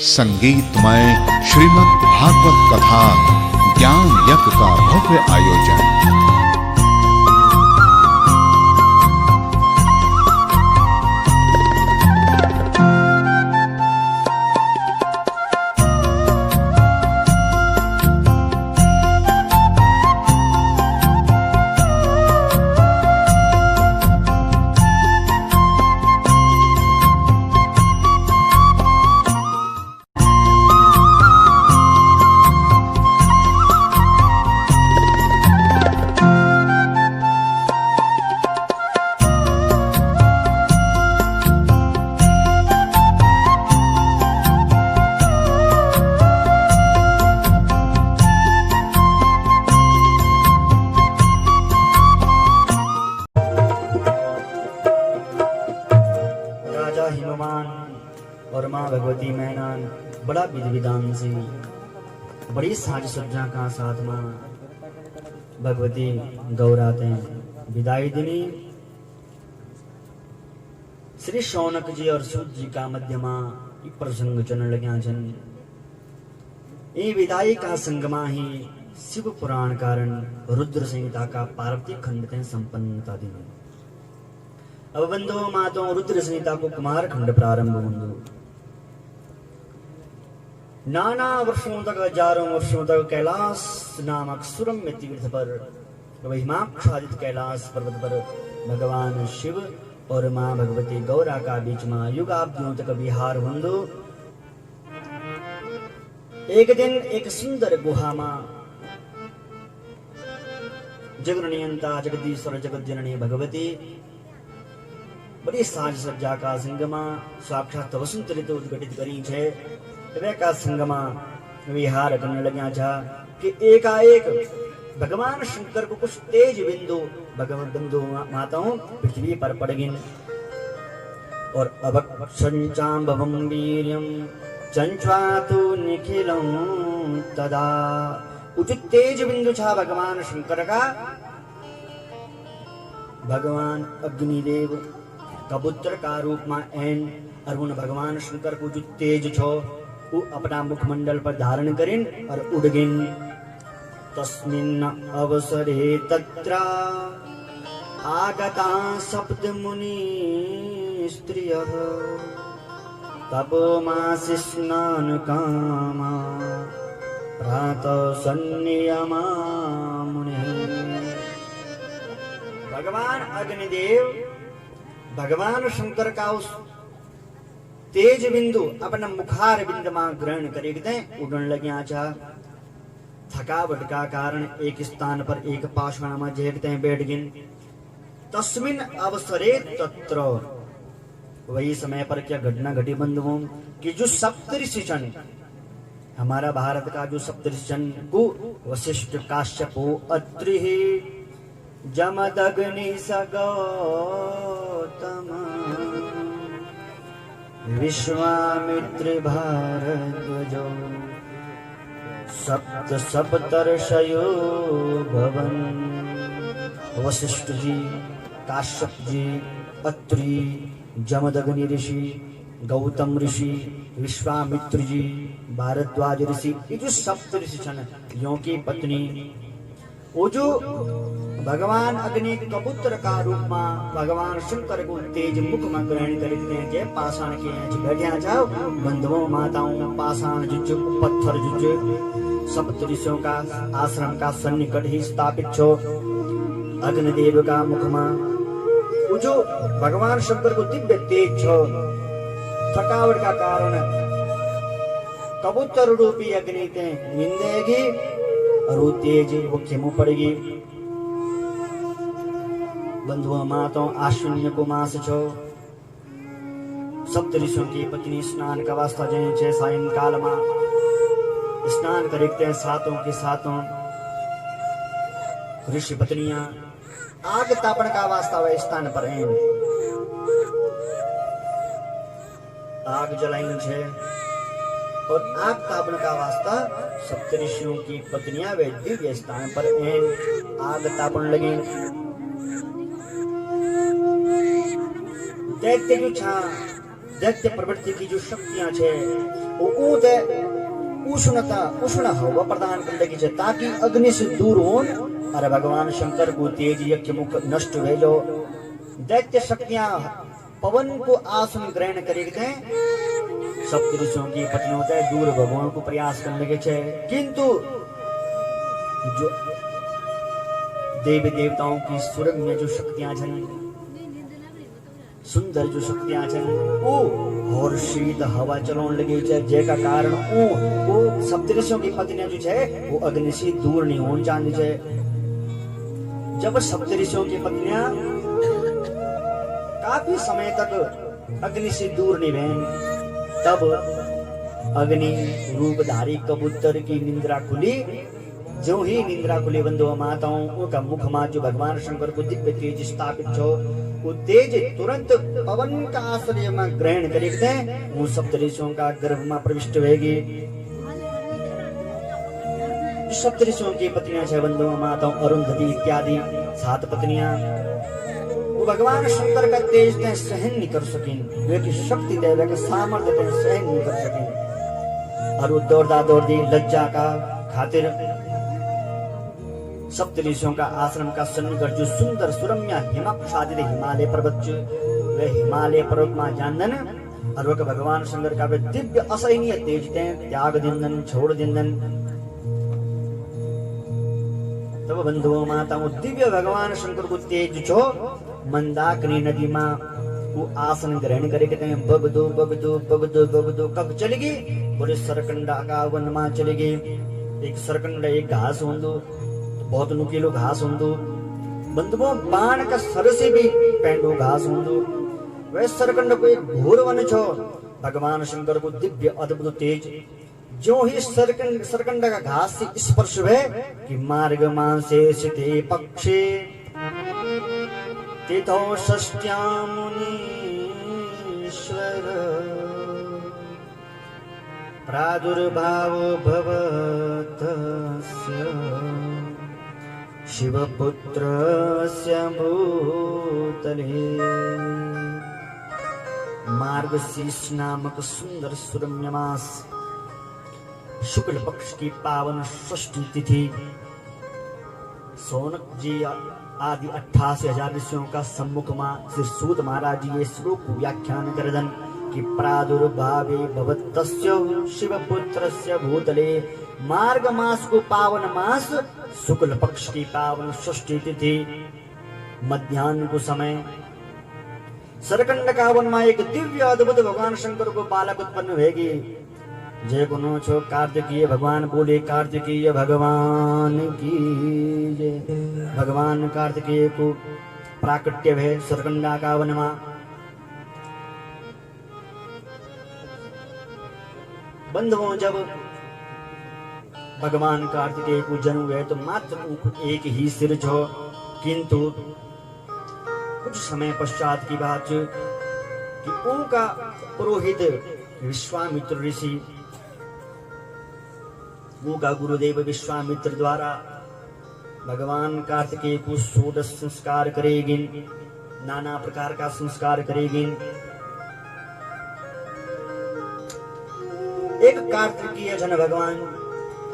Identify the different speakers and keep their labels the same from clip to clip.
Speaker 1: संगीतमय श्रीमद् भागवत कथा ज्ञान यज्ञ का भव्य आयोजन।
Speaker 2: और माँ भगवती मैनान बड़ा विधि विधान से बड़ी साज सज्जा का साथ माँ भगवती गौराते विदाई दिनी श्री शौनक जी और सूत जी का मध्यमा प्रसंग चलन लग्या छन। ये विदाई का संगमा ही शिव पुराण कारण रुद्र संहिता का पार्वती खंड ते संपन्नता दिनी। अब बंधु मातो रुद्र संहिता को कुमार खंड प्रारंभ बंधु नाना वर्षों तक हजारों वर्षों तक कैलाश नामक सुरम्य तीर्थ पर हिमाच्छादित कैलाश पर्वत पर भगवान शिव और माँ भगवती गौरा का बीच में युगाब्दियों तक विहार बंधु। एक दिन एक सुंदर गुहा में जगनियंता जगदीश्वर जगत जननी भगवती बड़ी साज सज्जा का संगमा साक्षात वसंत ऋतु उद्घटित करी छे। का संगमा विहार करने लग्या था कि एकाएक भगवान शंकर को कुछ तेज बिंदु भगवान बंधु माताओं पृथ्वी पर पड़ गिन और अवक्षंचाम्बवं वीर्यं चंच्वातु निखिलं तदा उचित तेज बिंदु था भगवान शंकर का। भगवान अग्निदेव कबूतर का रूप में एन और भगवान शंकर को जो तेज छो वो अपना मुखमंडल पर धारण करें और उड़ गिन। तस्मिन् अवसरे तत्र आगता सप्त मुनि स्त्रियः तपोमासि स्नान कामा प्रातः संनियमा मुने। भगवान अग्निदेव भगवान शंकर का उस तेज बिंदु अपना मुखार बिंदु में ग्रहण करेगते उड़न लग्या छा। थकावट का कारण एक स्थान पर एक पाषाण में झेकते बैठ गिन। तस्मिन अवसरे तत्र वही समय पर क्या घटना घटी बंधुओं कि जो सप्तऋषिजन हमारा भारत का जो सप्तऋषिजन को वशिष्ठ काश्यप अत्रि जमदग्नि सगौतम विश्वामित्र भारद्वाजो सप्त सप्तर्षयो भवन। वशिष्ठ जी, काश्यप जी, अत्रि, जमदग्नि ऋषि, गौतम ऋषि, विश्वामित्र जी, भारद्वाज ऋषि, ये जो सप्त ऋषि छन यों की पत्नी वो जो भगवान अग्नि कबूतर का रूप में भगवान शंकर को तेज मुख में ग्रहण करते हैं जे पाषाण के बैठा जाओ बंधुओं माताओं पाषाण जुज पत्थर जुज सप्त ऋषियों का आश्रम का सन्निकट ही स्थापित छो। अग्निदेव का मुख में जो भगवान शंकर को दिव्य तेज छो। थकावट का कारण कबूतर रूपी अग्नि ते निंदेगी और वो तेज वो खेमू पड़ेगी। बंधुओं माताओं आश्विन को मास छो। सप्त ऋषियों की पत्नी स्नान का वास्ता जय छे सायंकाल में स्नान करते सातों के सातों ऋषि पत्नियां आग तापन का वास्ता वह स्थान पर हैं आग जलाई छे और आग तापन का वास्ता सप्त ऋषियों की पत्नियां वे दिव्य स्थान पर हैं आग तापन लगी। दैत्य जो छा दैत्य प्रवृत्ति की जो शक्तियां छे ऊते उष्णता उष्ण हवा प्रदान कर लगी है ताकि अग्नि से दूर हो। अरे भगवान शंकर को तेज यज्ञ मुख नष्ट हुए जो दैत्य शक्तियां पवन को आसन ग्रहण करेंगे सप्तऋषियों की पत्नियों से दूर भगवान को प्रयास करने के छे किंतु जो देवी देवताओं की स्वर्ग में जो शक्तियां छन सुंदर जो शक्तियां छन वो और शीत हवा चलोन लगी छे जेका कारण वो सप्तऋषियों की पत्नियां जो छे वो अग्नि से दूर नहीं होन चाहती छे। जब सप्तऋषियों की पत्नियां काफी समय तक अग्नि से दूर नहीं रहे तब अग्नि रूपधारी कबूतर की निंद्रा खुली। जो ही निंद्रा खुली बंधुओं माताओं उनका मुख में जो भगवान शंकर को दिव्य तेज स्थापित हो वो तेज तुरंत पवन का आश्रय में ग्रहण करते उन सप्तऋषियों का गर्भ में प्रविष्ट होगी। सप्तऋषियों की पत्नियां छह बंधुओं माताओं अरुंधति इत्यादि 7 पत्नियां वो भगवान शंकर का तेज ते सहन नहीं कर सकें वे की शक्ति दे वे के सामर्थ्य ते सहन नहीं कर सकें और वो दौड़दी लज्जा का खातिर सप्तऋषियों का आश्रम का सन्निकट जो सुंदर सुरम्य हिमाच्छादित हिमालय पर्वत वे हिमालय पर्वत में जानन और वह भगवान शंकर का वे दिव्य असहनीय तेज ते त्याग दिंदन छोड़ दिंदन। तब बंधुओं माताओं दिव्य भगवान शंकर को तेज छो मंदाकिनी नदी में वो आसन ग्रहण करे कहते हैं बगदो कब चलेगी बोले सरकंडा का वन में चलेगी। एक सरकंडा एक घास होंदो बहुत नुकीलो घास होंदो बंधुओं बाण का सर से भी पेंडो घास होंदो वह सरकंड को एक घोर वन छो भगवान शंकर को दिव्य अद्भुत तेज जो ही सरकंड का घास से स्पर्श हुए कि मार्ग मांसे सिते पक्षे तिथो षष्ट्या मुनीश्वर प्रादुर्भाव भवतस्य शिवपुत्रस्य भूतले। मार्गशीर्ष नामक सुंदर सुरम्य मास शुक्ल पक्ष की पावन षष्ठी तिथि सौनक जी आदि 88,000 ऋषियों का सम्मुख में श्री सूत महाराज जी ये श्लोक व्याख्यान करदन कि प्रादुर्भावे भवतस्य शिवपुत्रस्य भूतले। मार्ग मास को पावन मास शुक्ल पक्ष की पावन षष्ठी तिथि मध्याह्न को समय सरकंड का वन में एक दिव्य अद्भुत भगवान शंकर को बालक उत्पन्न होगी। जय गुनो छो कार्तिकीय भगवान बोले कार्तिकीय भगवान की जय। भगवान कार्तिकेय को प्राकट्य है सरकंडा का वन में। बंधुओं जब भगवान कार्तिकेय को जन्म हुए तो मात्र एक ही सिर छो किंतु कुछ समय पश्चात की बात कि उनका पुरोहित विश्वामित्र ऋषि उनका गुरुदेव विश्वामित्र द्वारा भगवान कार्तिकेय को 16 संस्कार करेगी नाना प्रकार का संस्कार करेगी। एक कार्तिकीय जन भगवान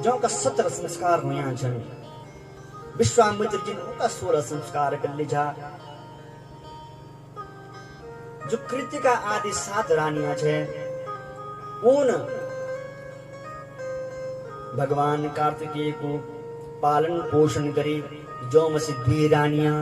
Speaker 2: जो का 17 संस्कार हुए जन विश्वामित्र जी उनका 16 संस्कार कर लीजा। जो कृतिका आदि 7 रानियां छे उन भगवान कार्तिकेय को पालन पोषण करी। जो मसी रानियां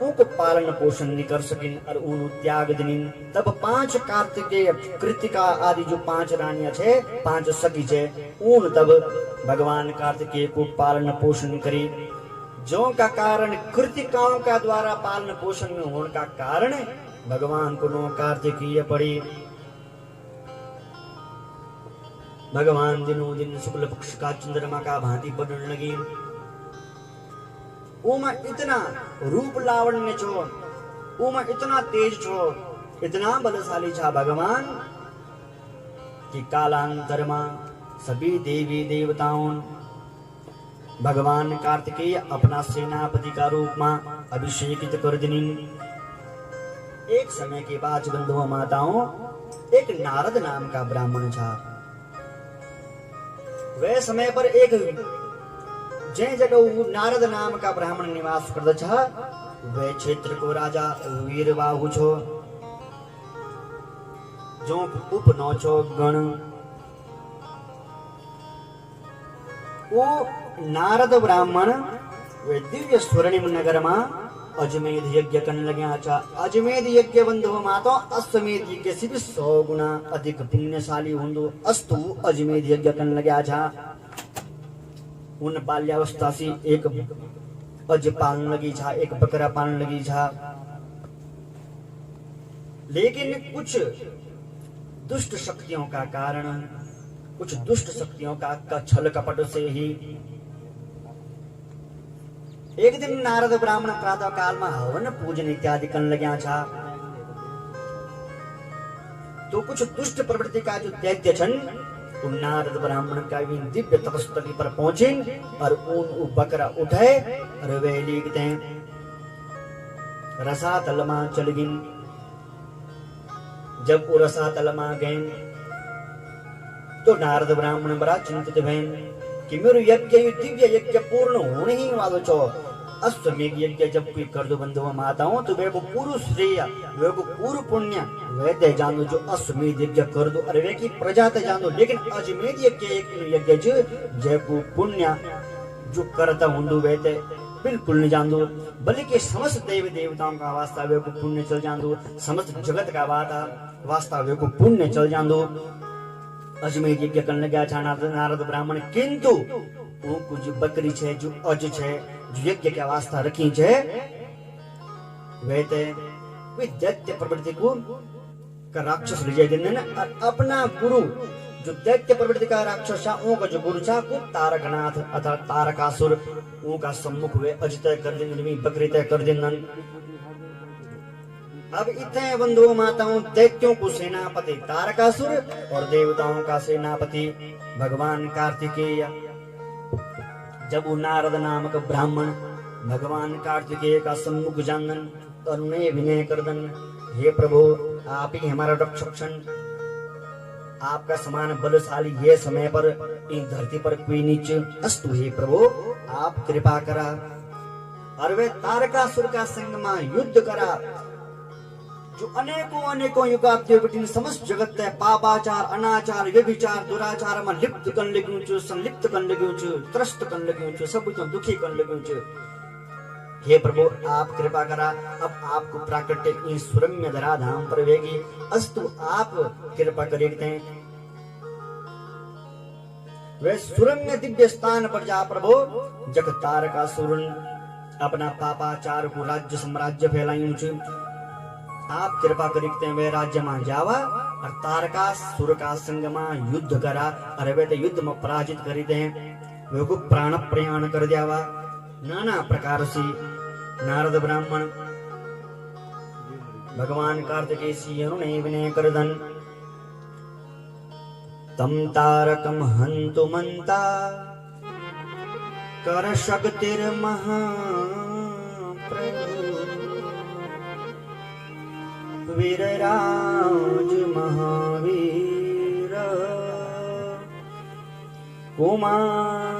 Speaker 2: उनको पालन पोषण नहीं कर सकिन और उन त्याग दिनिन। तब 5 कार्तिकेय कृतिका आदि जो 5 रानियां छे 5 सखी छे उन तब भगवान कार्तिकेय को पालन पोषण करी। जो का कारण कृतिकाओं का द्वारा पालन पोषण में होने का कारण भगवान को नो कार्तिकीय पड़ी। भगवान दिनों दिन शुक्ल पक्ष का चंद्रमा का भांति बढ़ने लगी। उमा इतना रूप लावण्य छो उमा इतना तेज छो इतना बलशाली छा भगवान कि कालांतर में सभी देवी देवताओं भगवान कार्तिकेय अपना सेनापति का रूप में अभिषेकित कर दिनी। एक समय के बाद बंधुओं माताओं एक नारद नाम का ब्राह्मण था। वह समय पर एक जे जगह नारद नाम का ब्राह्मण निवास करता था, वह क्षेत्र को राजा वीरबाहु छो, जो उपनौ छो गण। वो नारद ब्राह्मण वे दिव्य स्वर्णिम नगर में अजमेध यज्ञ करने लग्या था। अजमेध यज्ञ बंधु मातो अश्वमेध यज्ञ से भी 100 गुना अधिक पुण्यशाली हुंदो। अस्तु अजमेध यज्ञ करने लग्या था। उन बाल्यावस्था से एक अज पालन लगी था, एक बकरा पालन लगी था। लेकिन कुछ दुष्ट शक्तियों का कारण, कुछ दुष्ट शक्तियों का छल कपट से ही एक दिन नारद ब्राह्मण प्रातः काल में हवन पूजन इत्यादि करने लग्या था। तो कुछ दुष्ट प्रवृत्ति का जो दैत्य छन, उन नारद ब्राह्मण का भी दिव्य तपस्थली पर पहुंचे और उन बकरा उठाए और वे लिखते हैं रसातल में चल गिन। जब वो रसातल में गए तो नारद ब्राह्मण बड़ा चिंतित भैन कि मेरो यज्ञ दिव्य यज्ञ पूर्ण होने ही वालो छो। अश्वमेध यज्ञ जब कोई कर दो बंधुओं माताओं तो वे को पूर्ण श्रेय, वे को पूर्ण पुण्य वे दे जानो जो अश्वमेध यज्ञ कर दो, अरे वे की प्रजा ते जानो। लेकिन अजमेध यज्ञ एक यज्ञ जय को पुण्य जो करता हुंदू वे ते बिल्कुल नहीं जान दो, बल्कि समस्त देवी देवताओं का वास्ता वे को पुण्य चल जान दो, समस्त जगत का वास्ता वे को पुण्य चल जान दो। अजमेध यज्ञ करने गया था नारद ब्राह्मण, किंतु वो कुछ बकरी छे जो अज छे जो यज्ञ के वास्ता रखी छे वे ते वे दैत्य प्रवृत्ति को का राक्षस ले जाए और अपना गुरु जो दैत्य प्रवृत्ति का राक्षस था उनका जो गुरु था को तारकनाथ अथवा तारकासुर उनका सम्मुख वे अज तय कर देंगे, बकरी तय कर देंगे। अब इतने बंधुओं माताओं दैत्यों को सेनापति तारकासुर और देवताओं का सेनापति भगवान कार्तिकेय, जब वो नारद नामक ब्राह्मण भगवान कार्तिकेय का सम्मुख जानन और उन्हें विनय कर दन, हे प्रभु आप ही हमारा रक्षण, आपका समान बलशाली ये समय पर इन धरती पर कोई नीच। अस्तु हे प्रभु आप कृपा करा। और वे तारकासुर का संग में युद्ध करा जो अनेकों युगाब्दी समस्त जगत है पापाचार अनाचार व्यभिचार दुराचार में लिप्त कर लग्यूं छु, संलिप्त कर लग्यूं छु, त्रस्त कर लग्यूं छु, सब कुछ दुखी कर लग्यूं छु। हे प्रभु आप कृपा करा। अब आपको प्राकट्य इस सुरम्य धरा धाम पर वेगी। अस्तु आप कृपा करेंगे वे सुरम्य दिव्य स्थान पर जा प्रभु जग तारकासुर अपना पापाचार को राज्य साम्राज्य फैलायूं छु। आप कृपा करिकते वे राज्य में जावा और तारकासुर का संग में युद्ध करा और वे ते युद्ध में पराजित करी दे, वे को प्राण प्रयाण कर दियावा। नाना प्रकार से नारद ब्राह्मण भगवान कार्तिकेय सिंह ने विनय कर दन, तम तारकम हंतु मंता कर शक्तिर महा वीरराज महावीर कुमार